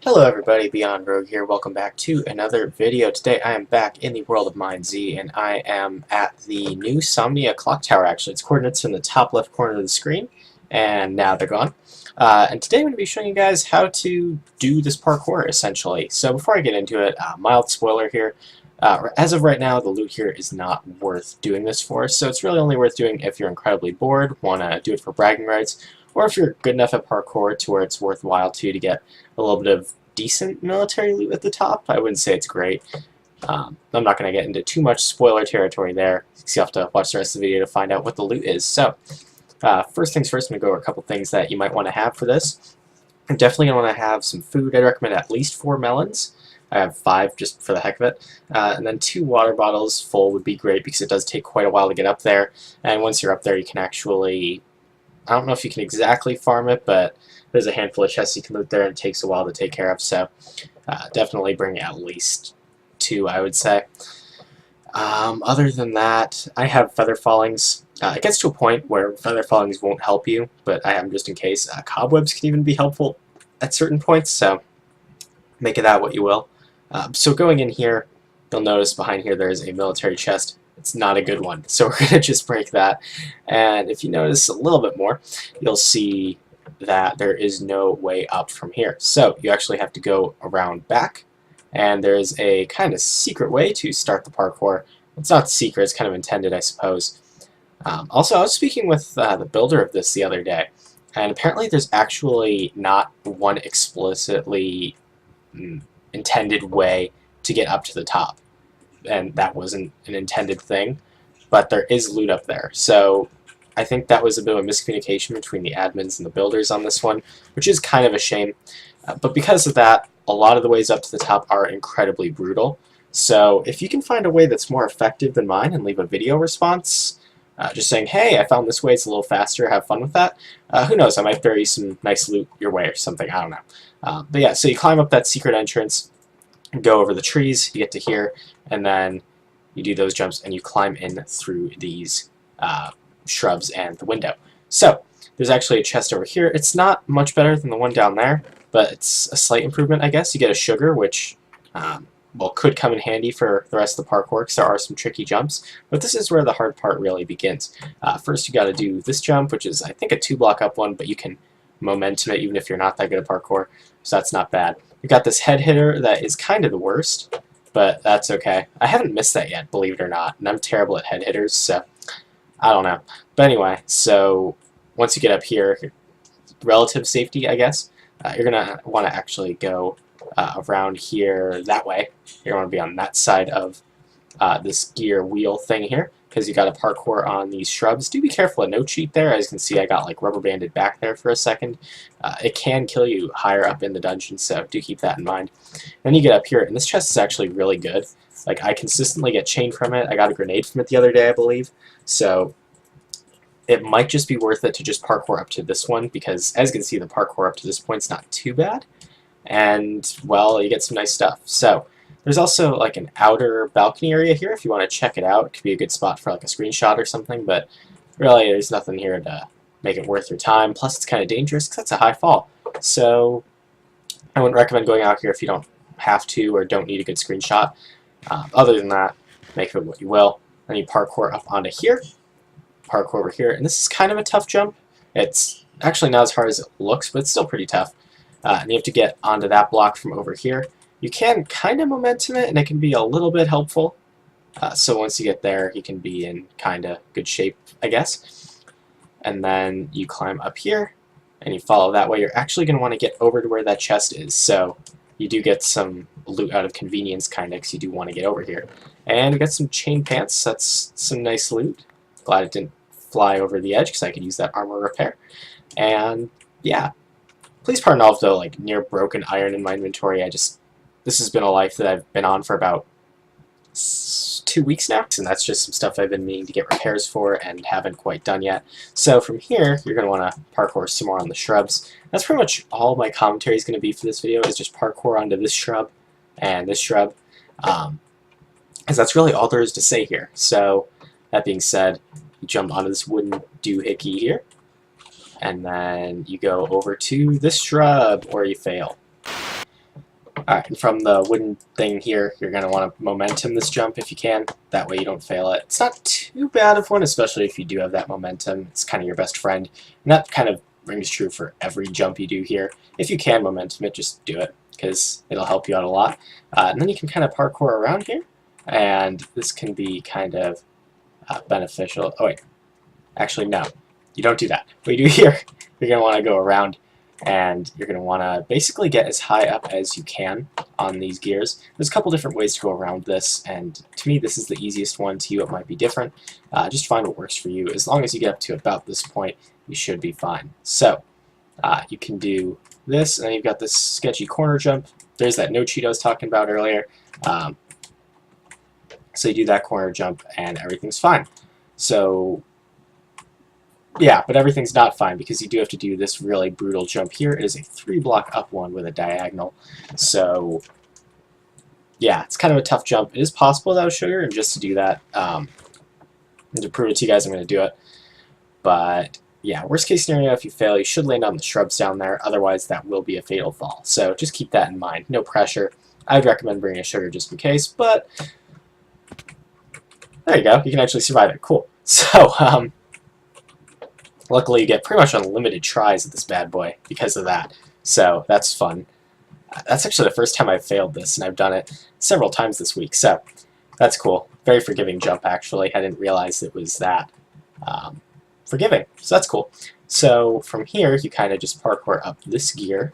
Hello everybody, Beyond Rogue here. Welcome back to another video. Today I am back in the world of MineZ, and I am at the new Somnia clock tower. Actually, its coordinates are in the top left corner of the screen, and now they're gone. And today I'm going to be showing you guys how to do this parkour, essentially. So before I get into it, mild spoiler here. As of right now, the loot here is not worth doing this for, so it's really only worth doing if you're incredibly bored, want to do it for bragging rights, or if you're good enough at parkour to where it's worthwhile to get a little bit of decent military loot at the top. I wouldn't say it's great. I'm not going to get into too much spoiler territory there, so you'll have to watch the rest of the video to find out what the loot is. So, first things first, I'm going to go over a couple things that you might want to have for this. I'm definitely going to want to have some food. I'd recommend at least 4 melons. I have 5 just for the heck of it. And then 2 water bottles full would be great because it does take quite a while to get up there. And once you're up there, you can actually, I don't know if you can exactly farm it, but there's a handful of chests you can loot there, and it takes a while to take care of, so definitely bring at least 2, I would say. Other than that, I have feather fallings. It gets to a point where feather fallings won't help you, but I have them just in case. Cobwebs can even be helpful at certain points, so make of that what you will. So going in here, you'll notice behind here there is a military chest. It's not a good one, so we're going to just break that. And if you notice a little bit more, you'll see that there is no way up from here. So you actually have to go around back, and there's a kind of secret way to start the parkour. It's not secret, it's kind of intended, I suppose. Also, I was speaking with the builder of this the other day, and apparently there's actually not one explicitly intended way to get up to the top, and that wasn't an intended thing, but there is loot up there. So I think that was a bit of a miscommunication between the admins and the builders on this one, which is kind of a shame. But because of that, a lot of the ways up to the top are incredibly brutal. So if you can find a way that's more effective than mine and leave a video response, just saying, hey, I found this way, it's a little faster, have fun with that, who knows, I might bury some nice loot your way or something, I don't know. But yeah, so you climb up that secret entrance, go over the trees, you get to here, and then you do those jumps and you climb in through these shrubs and the window. So there's actually a chest over here. It's not much better than the one down there, but it's a slight improvement, I guess. You get a sugar, which well, could come in handy for the rest of the parkour because there are some tricky jumps, but this is where the hard part really begins. First you got to do this jump, which is I think a 2-block up one, but you can momentum it even if you're not that good at parkour, so that's not bad. You got this head hitter that is kind of the worst, but that's okay. I haven't missed that yet, believe it or not, and I'm terrible at head hitters, so I don't know. But anyway, so once you get up here, relative safety, I guess, you're going to want to actually go around here that way. You're going to be on that side of this gear wheel thing here, because you got a parkour on these shrubs. Do be careful, no cheat there. As you can see, I got like rubber banded back there for a second. It can kill you higher up in the dungeon, so do keep that in mind. Then you get up here, and this chest is actually really good. Like, I consistently get chained from it. I got a grenade from it the other day, I believe. So it might just be worth it to just parkour up to this one, because as you can see, the parkour up to this point is not too bad. And, well, you get some nice stuff. So there's also like an outer balcony area here if you want to check it out. It could be a good spot for like a screenshot or something, but really there's nothing here to make it worth your time. Plus it's kind of dangerous because that's a high fall. So I wouldn't recommend going out here if you don't have to or don't need a good screenshot. Other than that, make of it what you will. Then you parkour up onto here, parkour over here, and this is kind of a tough jump. It's actually not as hard as it looks, but it's still pretty tough. And you have to get onto that block from over here. You can kind of momentum it, and it can be a little bit helpful. So once you get there, you can be in kind of good shape, I guess. And then you climb up here, and you follow that way. You're actually going to want to get over to where that chest is, so you do get some loot out of convenience, kind of, because you do want to get over here. And we got some chain pants. That's some nice loot. Glad it didn't fly over the edge, because I could use that armor repair. And yeah, please pardon all of the like near broken iron in my inventory. This has been a life that I've been on for about 2 weeks now, and that's just some stuff I've been meaning to get repairs for and haven't quite done yet. So from here, you're going to want to parkour some more on the shrubs. That's pretty much all my commentary is going to be for this video, is just parkour onto this shrub and this shrub, because that's really all there is to say here. So that being said, you jump onto this wooden doohickey here, and then you go over to this shrub, or you fail. Alright, and from the wooden thing here, you're going to want to momentum this jump if you can. That way you don't fail it. It's not too bad of one, especially if you do have that momentum. It's kind of your best friend. And that kind of rings true for every jump you do here. If you can momentum it, just do it, because it'll help you out a lot. And then you can kind of parkour around here, and this can be kind of beneficial. Oh wait, actually no, you don't do that. What you do here, you're going to want to go around, and you're going to want to basically get as high up as you can on these gears. There's a couple different ways to go around this, and to me this is the easiest one. To you it might be different. Just find what works for you. As long as you get up to about this point, you should be fine. So you can do this, and then you've got this sketchy corner jump. There's that no cheat I was talking about earlier. So you do that corner jump and everything's fine. So yeah, but everything's not fine because you do have to do this really brutal jump here. It is a 3-block up one with a diagonal. So yeah, it's kind of a tough jump. It is possible without sugar, and just to do that, and to prove it to you guys, I'm going to do it. But yeah, worst case scenario, if you fail, you should land on the shrubs down there. Otherwise, that will be a fatal fall. So just keep that in mind. No pressure. I'd recommend bringing a sugar just in case, but there you go. You can actually survive it. Cool. So, luckily, you get pretty much unlimited tries at this bad boy because of that. So that's fun. That's actually the first time I've failed this, and I've done it several times this week. So that's cool. Very forgiving jump, actually. I didn't realize it was that forgiving. So that's cool. So from here, you kind of just parkour up this gear.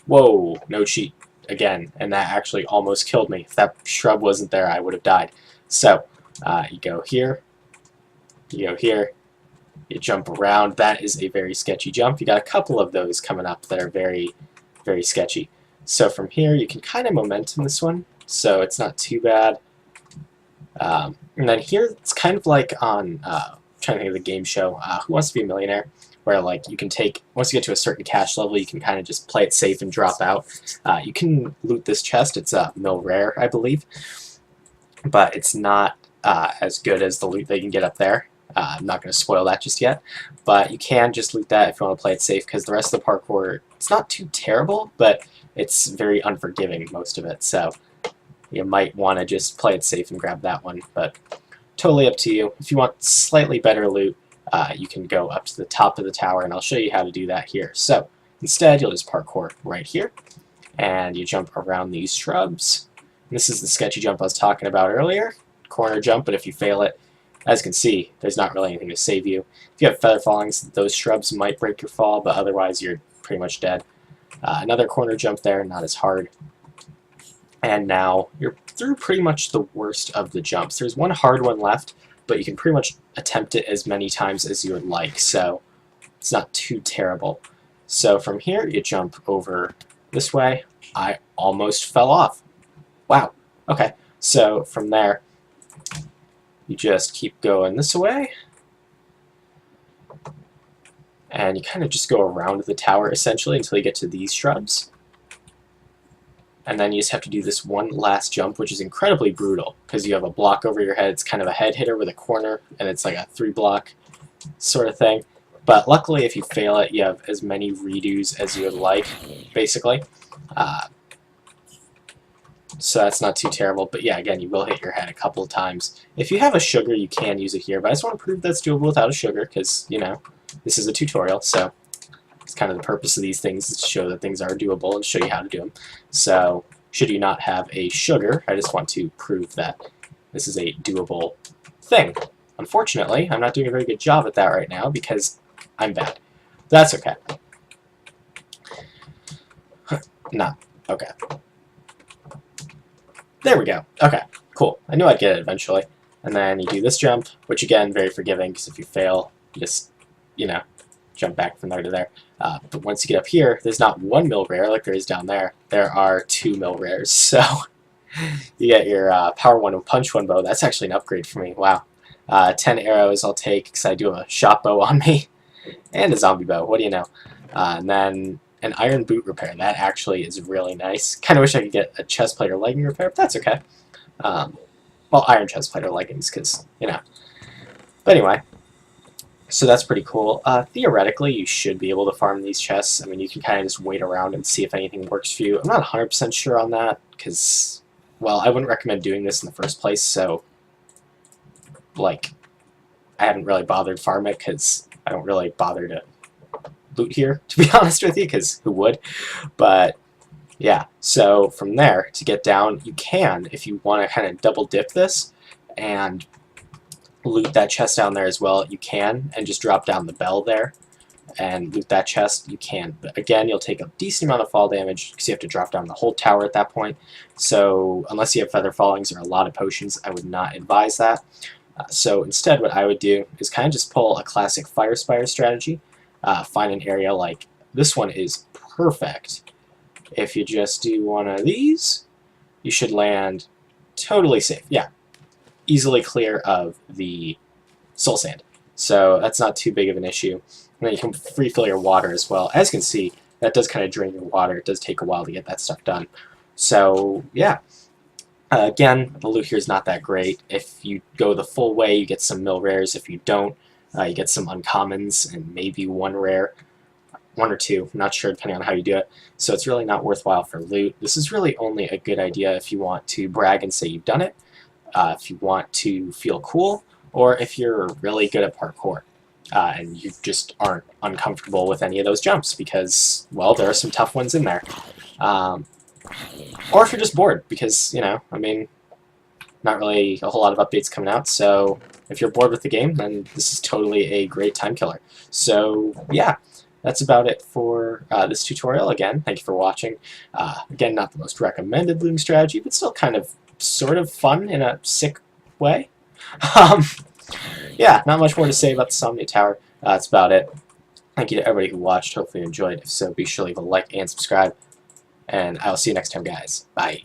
Whoa, no cheat again. And that actually almost killed me. If that shrub wasn't there, I would have died. So you go here, you go here, you jump around. That is a very sketchy jump. You got a couple of those coming up that are very, very sketchy. So from here, you can kind of momentum this one, so it's not too bad. And then here, it's kind of like on, I'm trying to think of the game show, Who Wants to Be a Millionaire, where like you can take, once you get to a certain cash level, you can kind of just play it safe and drop out. You can loot this chest. It's a mill rare, I believe, but it's not as good as the loot that you can get up there. I'm not going to spoil that just yet, but you can just loot that if you want to play it safe, because the rest of the parkour, it's not too terrible, but it's very unforgiving, most of it, so you might want to just play it safe and grab that one, but totally up to you. If you want slightly better loot, you can go up to the top of the tower, and I'll show you how to do that here. So instead, you'll just parkour right here, and you jump around these shrubs. And this is the sketchy jump I was talking about earlier, corner jump, but if you fail it, as you can see, there's not really anything to save you. If you have feather fallings, those shrubs might break your fall, but otherwise you're pretty much dead. Another corner jump there, not as hard. And now you're through pretty much the worst of the jumps. There's one hard one left, but you can pretty much attempt it as many times as you would like, so it's not too terrible. So from here, you jump over this way. I almost fell off. Wow. Okay, so from there, you just keep going this way, and you kind of just go around the tower essentially until you get to these shrubs. And then you just have to do this one last jump, which is incredibly brutal because you have a block over your head. It's kind of a head hitter with a corner, and it's like a 3-block sort of thing. But luckily, if you fail it, you have as many redos as you would like, basically. So that's not too terrible, but yeah, again, you will hit your head a couple of times. If you have a sugar, you can use it here, but I just want to prove that's doable without a sugar, because, you know, this is a tutorial, so it's kind of the purpose of these things, is to show that things are doable and show you how to do them. So, should you not have a sugar, I just want to prove that this is a doable thing. Unfortunately, I'm not doing a very good job at that right now, because I'm bad. That's okay. Nah, okay. There we go. Okay, cool. I knew I'd get it eventually. And then you do this jump, which again, very forgiving, because if you fail, you just, you know, jump back from there to there. But once you get up here, there's not one mill rare like there is down there. There are 2 mill rares. So you get your Power 1 and Punch 1 bow. That's actually an upgrade for me. Wow. 10 arrows I'll take, because I do have a shot bow on me. And a zombie bow. What do you know? And then an iron boot repair. That actually is really nice. Kind of wish I could get a chest plate or legging repair, but that's okay. Well, iron chest plate or leggings, because, you know. But anyway, So that's pretty cool. Theoretically, you should be able to farm these chests. I mean, you can kind of just wait around and see if anything works for you. I'm not 100% sure on that, because, well, I wouldn't recommend doing this in the first place, so, like, I haven't really bothered farming it, because I don't really bother to loot here, to be honest with you, because who would? But, yeah, so from there, to get down, you can, if you want to kind of double dip this, and loot that chest down there as well, you can, and just drop down the bell there and loot that chest, you can. But again, you'll take a decent amount of fall damage because you have to drop down the whole tower at that point. So unless you have feather fallings or a lot of potions, I would not advise that. So instead, what I would do is kind of just pull a classic Fire Spire strategy. Find an area like this one is perfect. If you just do one of these, you should land totally safe. Yeah, easily clear of the soul sand. So that's not too big of an issue. And then you can refill your water as well. As you can see, that does kind of drain your water. It does take a while to get that stuff done. So, yeah. Again, the loot here is not that great. If you go the full way, you get some mill rares. If you don't, you get some uncommons and maybe one rare. One or two, I'm not sure, depending on how you do it. So it's really not worthwhile for loot. This is really only a good idea if you want to brag and say you've done it, if you want to feel cool, or if you're really good at parkour. And you just aren't uncomfortable with any of those jumps because, well, there are some tough ones in there. Or if you're just bored because, you know, I mean, not really a whole lot of updates coming out, so if you're bored with the game, then this is totally a great time killer. So, yeah, that's about it for this tutorial. Again, thank you for watching. Again, not the most recommended looting strategy, but still kind of sort of fun in a sick way. Yeah, not much more to say about the Somnia Tower. That's about it. Thank you to everybody who watched. Hopefully you enjoyed. If so, be sure to leave a like and subscribe. And I'll see you next time, guys. Bye.